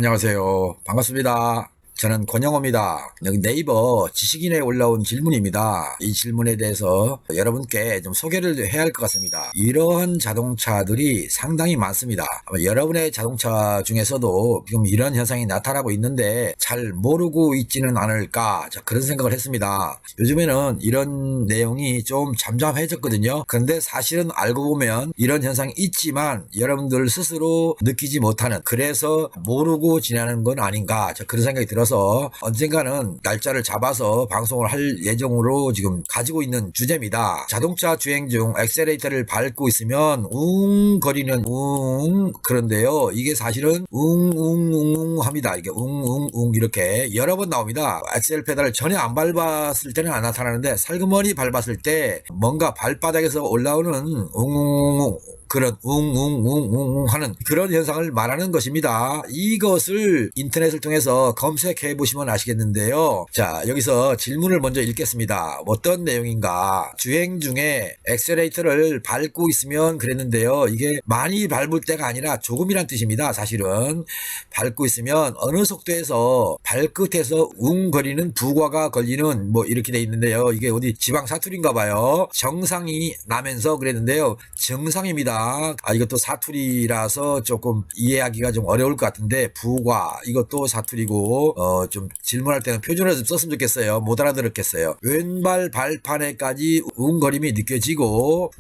안녕하세요. 반갑습니다. 저는 권영호입니다. 여기 네이버 지식인에 올라온 질문입니다. 이 질문에 대해서 여러분께 좀 소개를 해야 할 것 같습니다. 이런 자동차들이 상당히 많습니다. 아마 여러분의 자동차 중에서도 지금 이런 현상이 나타나고 있는데 잘 모르고 있지는 않을까, 그런 생각을 했습니다. 요즘에는 이런 내용이 좀 잠잠해졌거든요. 그런데 사실은 알고 보면 이런 현상이 있지만 여러분들 스스로 느끼지 못하는, 그래서 모르고 지나는 건 아닌가, 그런 생각이 들어서 언젠가는 날짜를 잡아서 방송을 할 예정으로 지금 가지고 있는 주제입니다. 자동차 주행 중 엑셀레이터를 밟고 있으면 거리는 그런데요, 이게 사실은 합니다. 이게 이렇게 여러 번 나옵니다. 엑셀 페달을 전혀 안 밟았을 때는 안 나타나는데 살그머니 밟았을 때 뭔가 발바닥에서 올라오는 그런 하는 그런 현상을 말하는 것입니다. 이것을 인터넷을 통해서 검색해 보시면 아시겠는데요. 자, 여기서 질문을 먼저 읽겠습니다. 어떤 내용인가? 주행 중에 엑셀레이터를 밟고 있으면 그랬는데요. 이게 많이 밟을 때가 아니라 조금이란 뜻입니다. 사실은 밟고 있으면 어느 속도에서 발끝에서 웅거리는 부과가 걸리는 이렇게 돼 있는데요. 이게 어디 지방 사투리인가 봐요. 정상이 나면서 그랬는데요. 정상입니다. 이것도 사투리라서 조금 이해하기가 좀 어려울 것 같은데, 부과 이것도 사투리고 좀 질문할 때는 표준어를 좀 썼으면 좋겠어요. 못 알아들었겠어요. 왼발 발판에까지 웅거림이 느껴지고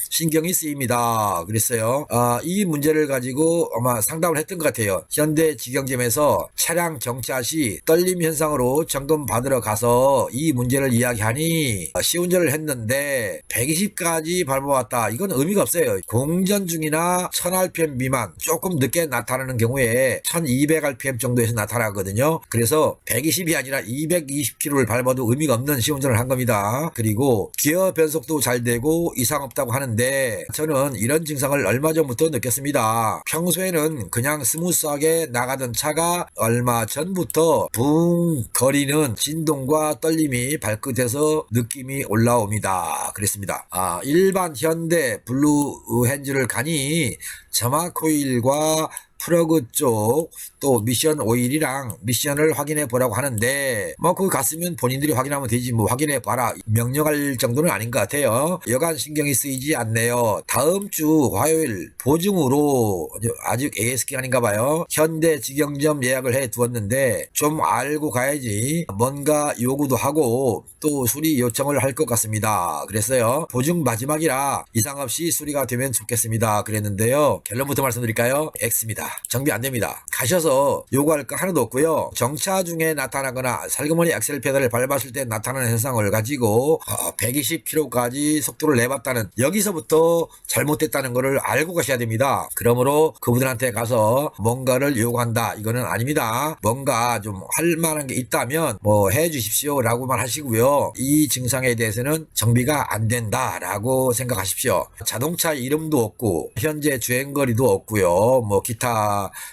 신경이 쓰입니다. 그랬어요. 이 문제를 가지고 아마 상담을 했던 것 같아요. 현대직영점에서 차량 정차 시 떨림 현상으로 점검 받으러 가서 이 문제를 이야기하니 시운전을 했는데 120까지 밟아왔다. 이건 의미가 없어요. 공전 중이나 1000rpm 미만, 조금 늦게 나타나는 경우에 1200rpm 정도에서 나타나거든요. 그래서 120이 아니라 220km를 밟아도 의미가 없는 시운전을 한 겁니다. 그리고 기어 변속도 잘 되고 이상 없다고 하는데 저는 이런 증상을 얼마 전부터 느꼈습니다. 평소에는 그냥 스무스하게 나가던 차가 얼마 전부터 붕 거리는 진동과 떨림이 발끝에서 느낌이 올라옵니다. 그랬습니다. 일반 현대 블루 핸즈를 가니 점화 코일과 플러그 쪽, 또 미션 오일이랑 미션을 확인해 보라고 하는데 거기 갔으면 본인들이 확인하면 되지, 확인해 봐라 명령할 정도는 아닌 것 같아요. 여간 신경이 쓰이지 않네요. 다음 주 화요일 보증으로, 아직 AS기간인가 봐요, 현대 직영점 예약을 해 두었는데 좀 알고 가야지 뭔가 요구도 하고 또 수리 요청을 할 것 같습니다. 그랬어요. 보증 마지막이라 이상 없이 수리가 되면 좋겠습니다. 그랬는데요. 결론부터 말씀드릴까요? X입니다. 정비 안 됩니다. 가셔서 요구할 거 하나도 없고요. 정차 중에 나타나거나 살그머니 엑셀 페달을 밟았을 때 나타나는 현상을 가지고 120km까지 속도를 내봤다는, 여기서부터 잘못됐다는 것을 알고 가셔야 됩니다. 그러므로 그분들한테 가서 뭔가를 요구한다, 이거는 아닙니다. 뭔가 좀 할 만한 게 있다면 해 주십시오 라고만 하시고요. 이 증상에 대해서는 정비가 안 된다 라고 생각하십시오. 자동차 이름도 없고 현재 주행거리도 없고요. 기타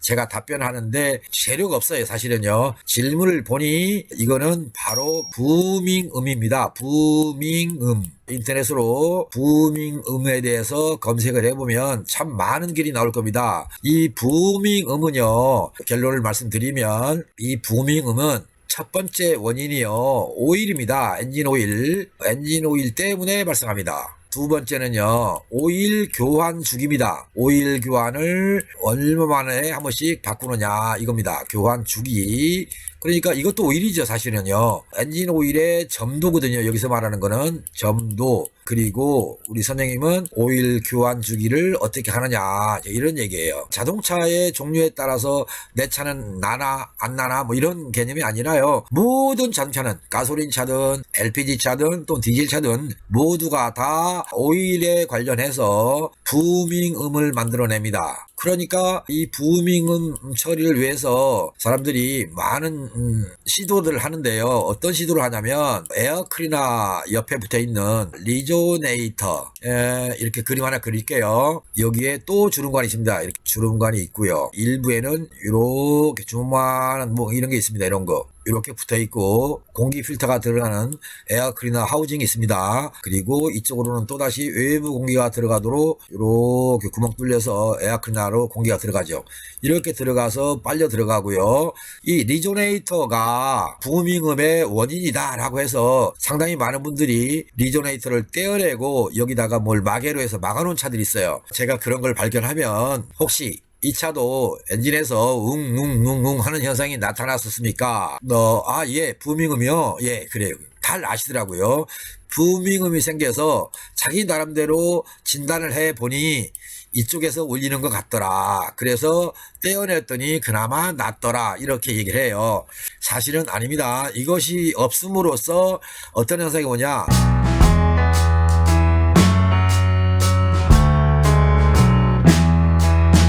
제가 답변하는데 재료가 없어요. 사실은요. 질문을 보니 이거는 바로 부밍음입니다. 부밍음. 인터넷으로 부밍음에 대해서 검색을 해보면 참 많은 길이 나올 겁니다. 이 부밍음은요, 결론을 말씀드리면 이 부밍음은 첫 번째 원인이요, 오일입니다. 엔진 오일 때문에 발생합니다. 두 번째는요, 오일 교환 주기입니다. 오일 교환을 얼마 만에 한 번씩 바꾸느냐, 이겁니다. 교환 주기. 그러니까 이것도 오일이죠. 사실은요. 엔진 오일의 점도거든요. 여기서 말하는 거는 점도. 그리고 우리 선생님은 오일 교환 주기를 어떻게 하느냐, 이런 얘기예요. 자동차의 종류에 따라서 내 차는 나나 안 나나 이런 개념이 아니라요, 모든 자동차는 가솔린 차든 LPG 차든 또 디젤 차든 모두가 다 오일에 관련해서 부밍음을 만들어냅니다. 그러니까 이 부밍음 처리를 위해서 사람들이 많은 시도를 하는데요. 어떤 시도를 하냐면 에어클리너 옆에 붙어있는 리조네이터, 이렇게 그림 하나 그릴게요. 여기에 또 주름관이 있습니다. 이렇게 주름관이 있고요. 일부에는 이렇게 조그마한 이런 게 있습니다. 이런 거. 이렇게 붙어 있고 공기 필터가 들어가는 에어 클리너 하우징이 있습니다. 그리고 이쪽으로는 또다시 외부 공기가 들어가도록 이렇게 구멍 뚫려서 에어 클리너로 공기가 들어가죠. 이렇게 들어가서 빨려 들어가고요. 이 리조네이터가 부밍음의 원인이다 라고 해서 상당히 많은 분들이 리조네이터를 떼어내고 여기다가 뭘 마개로 해서 막아놓은 차들이 있어요. 제가 그런 걸 발견하면 혹시 이 차도 엔진에서 웅웅웅웅 하는 현상이 나타났었습니까? 예, 부밍음이요? 예, 그래요. 잘 아시더라고요. 부밍음이 생겨서 자기 나름대로 진단을 해보니 이쪽에서 울리는 것 같더라. 그래서 떼어냈더니 그나마 낫더라. 이렇게 얘기를 해요. 사실은 아닙니다. 이것이 없음으로써 어떤 현상이 오냐.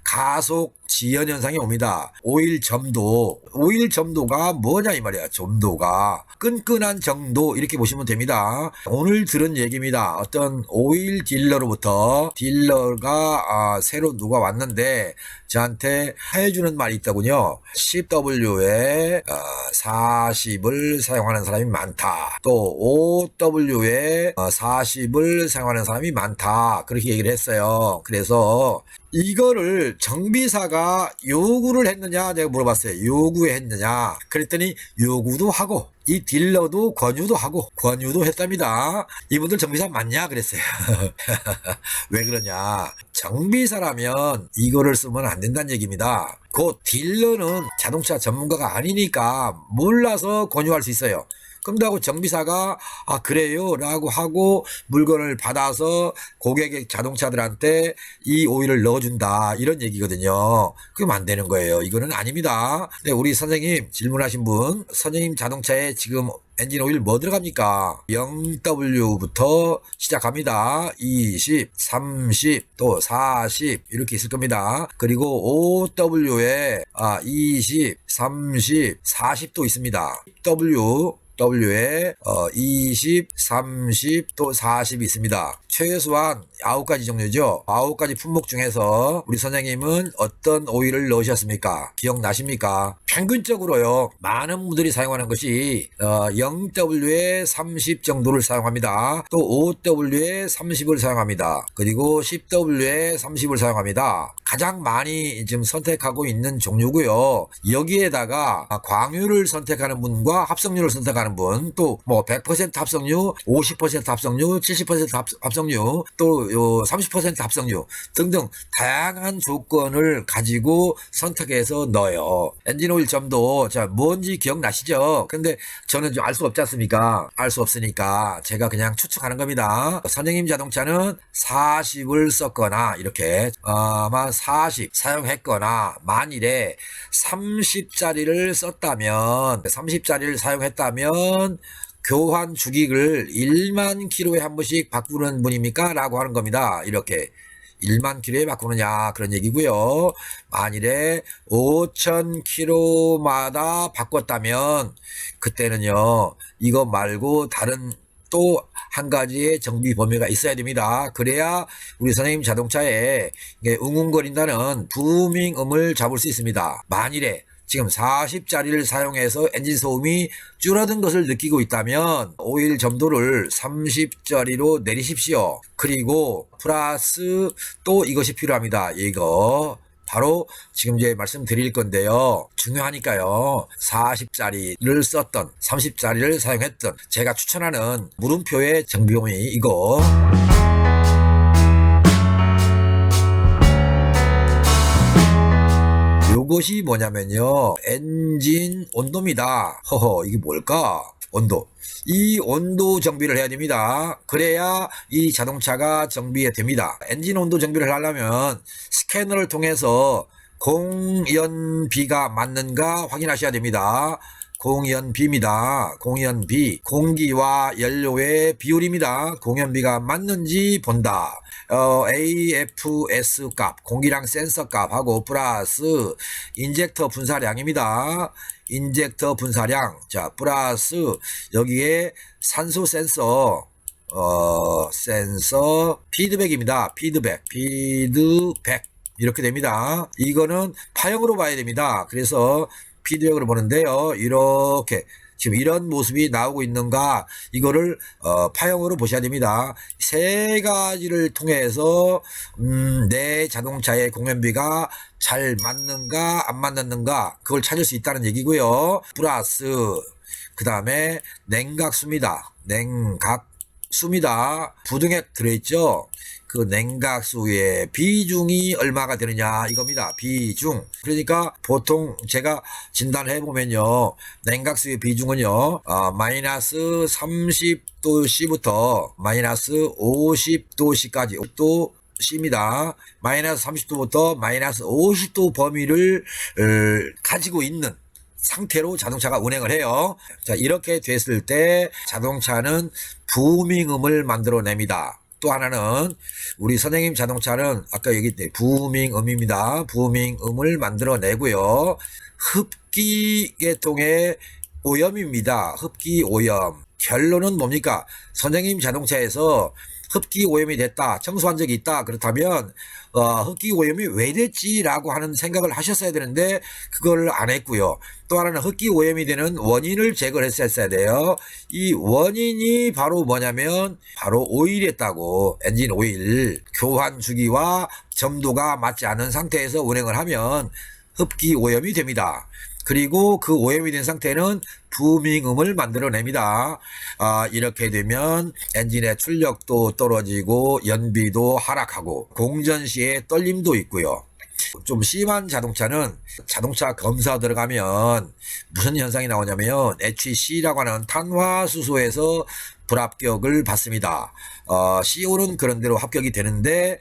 가속 지연 현상이 옵니다. 오일 점도가 뭐냐 이 말이야. 점도가 끈끈한 정도 이렇게 보시면 됩니다. 오늘 들은 얘기입니다. 어떤 오일 딜러가 새로 누가 왔는데 저한테 해주는 말이 있더군요. CW에 40을 사용하는 사람이 많다. 또 OW에 40을 사용하는 사람이 많다. 그렇게 얘기를 했어요. 그래서 이거를 정비사가 요구를 했느냐 내가 물어봤어요. 요구했느냐 그랬더니 요구도 하고 이 딜러도 권유도 했답니다. 이분들 정비사 맞냐 그랬어요. 왜 그러냐, 정비사라면 이거를 쓰면 안 된다는 얘기입니다. 그 딜러는 자동차 전문가가 아니니까 몰라서 권유할 수 있어요. 그런다고 정비사가 그래요 라고 하고 물건을 받아서 고객의 자동차들한테 이 오일을 넣어준다 이런 얘기거든요. 그럼 안 되는 거예요. 이거는 아닙니다. 네, 우리 선생님 질문하신 분, 선생님 자동차에 지금 엔진 오일 뭐 들어갑니까? 0W부터 시작합니다. 20, 30, 또 40 이렇게 있을 겁니다. 그리고 OW에 20, 30, 40도 있습니다. W에 20, 30, 또 40이 있습니다. 최소한 9가지 종류죠. 9가지 품목 중에서 우리 선생님은 어떤 오일을 넣으셨습니까? 기억나십니까? 평균적으로요, 많은 분들이 사용하는 것이 0W에 30 정도를 사용합니다. 또 5W에 30을 사용합니다. 그리고 10W에 30을 사용합니다. 가장 많이 지금 선택하고 있는 종류고요. 여기에다가 광유를 선택하는 분과 합성유를 선택하는 분, 또 뭐 100% 합성유, 50% 합성유, 70% 합성유, 또 30% 합성유 등등 다양한 조건을 가지고 선택해서 넣어요. 엔진 오일 점도 뭔지 기억나시죠? 근데 저는 좀 알 수 없지 않습니까? 알 수 없으니까 제가 그냥 추측하는 겁니다. 선생님 자동차는 40을 썼거나 이렇게 아마 40 사용했거나 만일에 30짜리를 썼다면 30짜리를 사용했다면 교환 주기를 1만 킬로에 한 번씩 바꾸는 분입니까? 라고 하는 겁니다. 이렇게 1만 킬로에 바꾸느냐 그런 얘기고요. 만일에 5천 킬로마다 바꿨다면 그때는요, 이거 말고 다른 또 한 가지의 정비 범위가 있어야 됩니다. 그래야 우리 선생님 자동차에 웅웅거린다는 부밍음을 잡을 수 있습니다. 만일에 지금 40짜리를 사용해서 엔진 소음이 줄어든 것을 느끼고 있다면 오일 점도를 30짜리로 내리십시오. 그리고 플러스 또 이것이 필요합니다. 이거 바로 지금 이제 말씀드릴 건데요. 중요하니까요. 40짜리를 썼던 30짜리를 사용했던 제가 추천하는 물음표의 정비용이 이거. 요것이 뭐냐면요, 엔진 온도입니다. 이게 뭘까? 온도. 이 온도 정비를 해야 됩니다. 그래야 이 자동차가 정비가 됩니다. 엔진 온도 정비를 하려면 스캐너를 통해서 공연비가 맞는가 확인하셔야 됩니다. 공연비입니다. 공연비. 공기와 연료의 비율입니다. 공연비가 맞는지 본다. AFS 값, 공기량 센서 값하고 플러스 인젝터 분사량입니다. 인젝터 분사량. 자, 플러스 여기에 산소 센서, 센서 피드백입니다. 피드백. 이렇게 됩니다. 이거는 파형으로 봐야 됩니다. 그래서 피드백으로 보는데요. 이렇게 지금 이런 모습이 나오고 있는가, 이거를 파형으로 보셔야 됩니다. 세 가지를 통해서 내 자동차의 공연비가 잘 맞는가 안 맞는가 그걸 찾을 수 있다는 얘기고요. 플러스 그 다음에 냉각수입니다. 냉각수입니다. 부등액 들어있죠. 그 냉각수의 비중이 얼마가 되느냐 이겁니다. 비중. 그러니까 보통 제가 진단해 보면요, 냉각수의 비중은요 마이너스 30도씨부터 마이너스 50도씨까지, 50도 C입니다. 마이너스 30도부터 마이너스 50도 범위를 가지고 있는 상태로 자동차가 운행을 해요. 자, 이렇게 됐을 때 자동차는 부밍음을 만들어냅니다. 또 하나는 우리 선생님 자동차는 아까 여기 부밍음입니다. 부밍음을 만들어내고요. 흡기 계통의 오염입니다. 흡기 오염. 결론은 뭡니까? 선생님 자동차에서 흡기 오염이 됐다, 청소한 적이 있다, 그렇다면 흡기 오염이 왜 됐지라고 하는 생각을 하셨어야 되는데 그걸 안 했고요. 또 하나는 흡기 오염이 되는 원인을 제거를 했어야 돼요. 이 원인이 바로 뭐냐면 바로 오일이었다고. 엔진 오일 교환 주기와 점도가 맞지 않은 상태에서 운행을 하면 흡기 오염이 됩니다. 그리고 그 오염이 된 상태는 부밍음을 만들어냅니다. 이렇게 되면 엔진의 출력도 떨어지고 연비도 하락하고 공전 시에 떨림도 있고요. 좀 심한 자동차는 자동차 검사 들어가면 무슨 현상이 나오냐면 HC라고 하는 탄화수소에서 불합격을 받습니다. CO는 그런 대로 합격이 되는데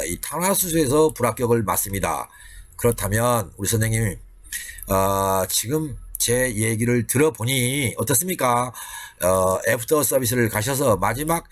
이 탄화수소에서 불합격을 맞습니다. 그렇다면 우리 선생님 지금 제 얘기를 들어보니 어떻습니까? 애프터 서비스를 가셔서 마지막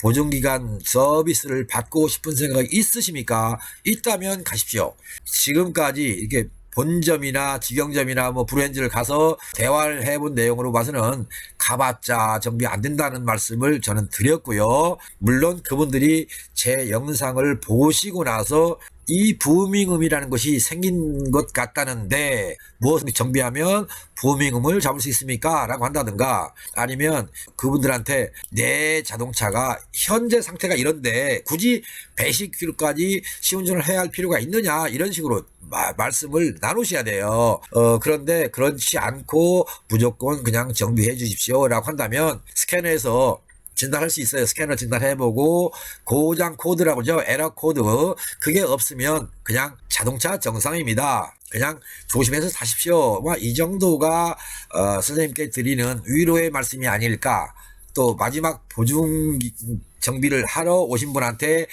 보증기간 서비스를 받고 싶은 생각이 있으십니까? 있다면 가십시오. 지금까지 이렇게 본점이나 직영점이나 뭐 브랜드를 가서 대화를 해본 내용으로 봐서는 가봤자 정비 안 된다는 말씀을 저는 드렸고요. 물론 그분들이 제 영상을 보시고 나서 이 부밍음이라는 것이 생긴 것 같다는데 무엇을 정비하면 부밍음을 잡을 수 있습니까? 라고 한다든가, 아니면 그분들한테 내 자동차가 현재 상태가 이런데 굳이 110km까지 시운전을 해야 할 필요가 있느냐, 이런 식으로 말씀을 나누셔야 돼요. 그런데 그렇지 않고 무조건 그냥 정비해 주십시오 라고 한다면 스캐너에서 진단할 수 있어요. 스캐너 진단해보고 고장 코드라고 그러죠. 에러 코드. 그게 없으면 그냥 자동차 정상입니다. 그냥 조심해서 타십시오. 이 정도가 선생님께 드리는 위로의 말씀이 아닐까. 또 마지막 보증 정비를 하러 오신 분한테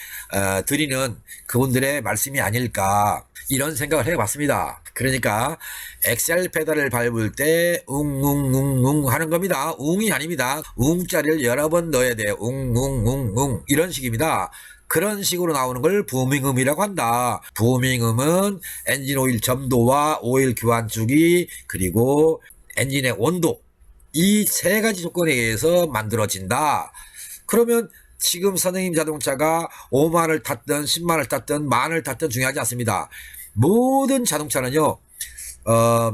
드리는 그분들의 말씀이 아닐까, 이런 생각을 해봤습니다. 그러니까 엑셀 페달을 밟을 때 웅웅웅웅 하는 겁니다. 웅이 아닙니다. 웅자리를 여러 번 넣어야 돼요. 웅웅웅웅 이런 식입니다. 그런 식으로 나오는 걸 부밍음이라고 한다. 부밍음은 엔진 오일 점도와 오일 교환 주기 그리고 엔진의 온도, 이 세 가지 조건에 의해서 만들어진다. 그러면 지금 선생님 자동차가 5만을 탔든 10만을 탔든 만을 탔든 중요하지 않습니다. 모든 자동차는요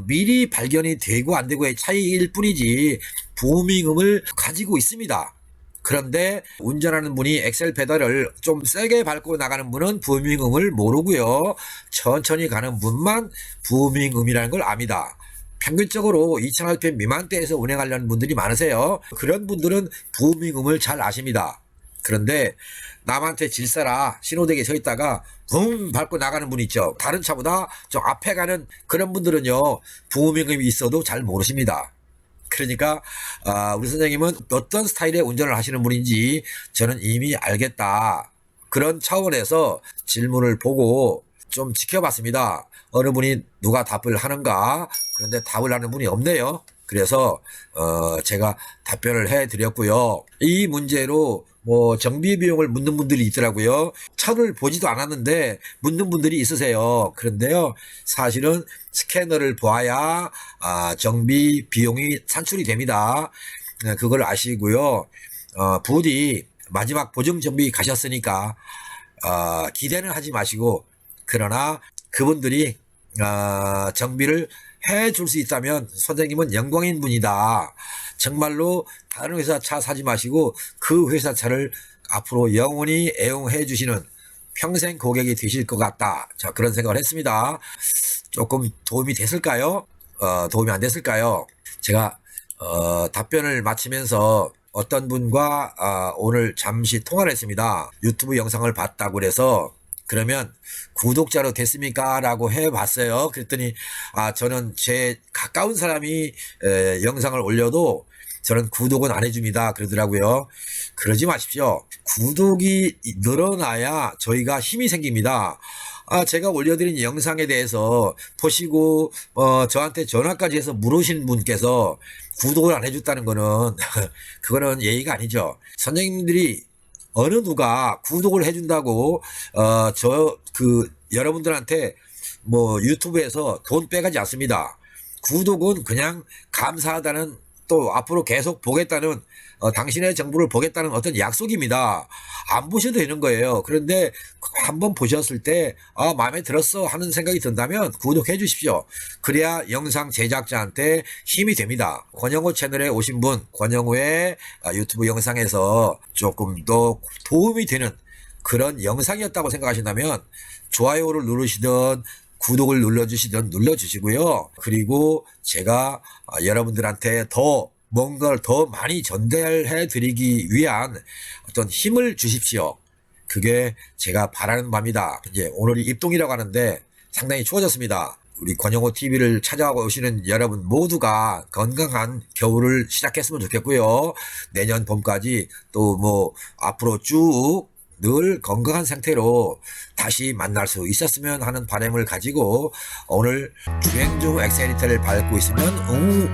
미리 발견이 되고 안 되고의 차이일 뿐이지 부밍음을 가지고 있습니다. 그런데 운전하는 분이 엑셀 페달을 좀 세게 밟고 나가는 분은 부밍음을 모르고요, 천천히 가는 분만 부밍음이라는 걸 압니다. 평균적으로 2000rpm 미만대에서 운행하려는 분들이 많으세요. 그런 분들은 부밍음을 잘 아십니다. 그런데 남한테 질서라 신호대기에 서 있다가 붕 밟고 나가는 분 있죠. 다른 차보다 좀 앞에 가는 그런 분들은요 부밍음이 있어도 잘 모르십니다. 그러니까 우리 선생님은 어떤 스타일의 운전을 하시는 분인지 저는 이미 알겠다, 그런 차원에서 질문을 보고 좀 지켜봤습니다. 어느 분이 누가 답을 하는가. 그런데 답을 하는 분이 없네요. 그래서 제가 답변을 해드렸고요. 이 문제로 뭐 정비 비용을 묻는 분들이 있더라고요. 차를 보지도 않았는데 묻는 분들이 있으세요. 그런데요 사실은 스캐너를 보아야 정비 비용이 산출이 됩니다. 그걸 아시고요. 부디 마지막 보증 정비 가셨으니까 기대는 하지 마시고, 그러나 그분들이 정비를 해줄 수 있다면 선생님은 영광인 분이다. 정말로 다른 회사 차 사지 마시고 그 회사 차를 앞으로 영원히 애용해 주시는 평생 고객이 되실 것 같다. 자, 그런 생각을 했습니다. 조금 도움이 됐을까요? 도움이 안 됐을까요? 제가 답변을 마치면서 어떤 분과 오늘 잠시 통화를 했습니다. 유튜브 영상을 봤다고 그래서 그러면 구독자로 됐습니까? 라고 해봤어요. 그랬더니 저는 제 가까운 사람이 영상을 올려도 저는 구독은 안 해줍니다. 그러더라고요. 그러지 마십시오. 구독이 늘어나야 저희가 힘이 생깁니다. 제가 올려드린 영상에 대해서 보시고 저한테 전화까지 해서 물으신 분께서 구독을 안 해줬다는 거는 그거는 예의가 아니죠. 선생님들이 어느 누가 구독을 해준다고 여러분들한테 뭐 유튜브에서 돈 빼가지 않습니다. 구독은 그냥 감사하다는, 또 앞으로 계속 보겠다는, 당신의 정보를 보겠다는 어떤 약속입니다. 안 보셔도 되는 거예요. 그런데 한번 보셨을 때 마음에 들었어 하는 생각이 든다면 구독해 주십시오. 그래야 영상 제작자한테 힘이 됩니다. 권영호 채널에 오신 분, 권영호의 유튜브 영상에서 조금 더 도움이 되는 그런 영상이었다고 생각하신다면 좋아요를 누르시든 구독을 눌러주시든 눌러주시고요. 그리고 제가 여러분들한테 뭔가를 더 많이 전달해 드리기 위한 어떤 힘을 주십시오. 그게 제가 바라는 바입니다. 이제 오늘이 입동이라고 하는데 상당히 추워졌습니다. 우리 권영호 TV를 찾아오시는 여러분 모두가 건강한 겨울을 시작했으면 좋겠고요. 내년 봄까지 또 뭐 앞으로 쭉 늘 건강한 상태로 다시 만날 수 있었으면 하는 바람을 가지고 오늘 주행 중 엑셀리터를 밟고 있으면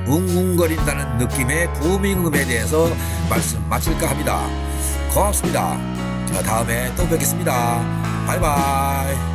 웅웅거린다는 느낌의 부밍음에 대해서 말씀 마칠까 합니다. 고맙습니다. 다음에 또 뵙겠습니다. 바이바이.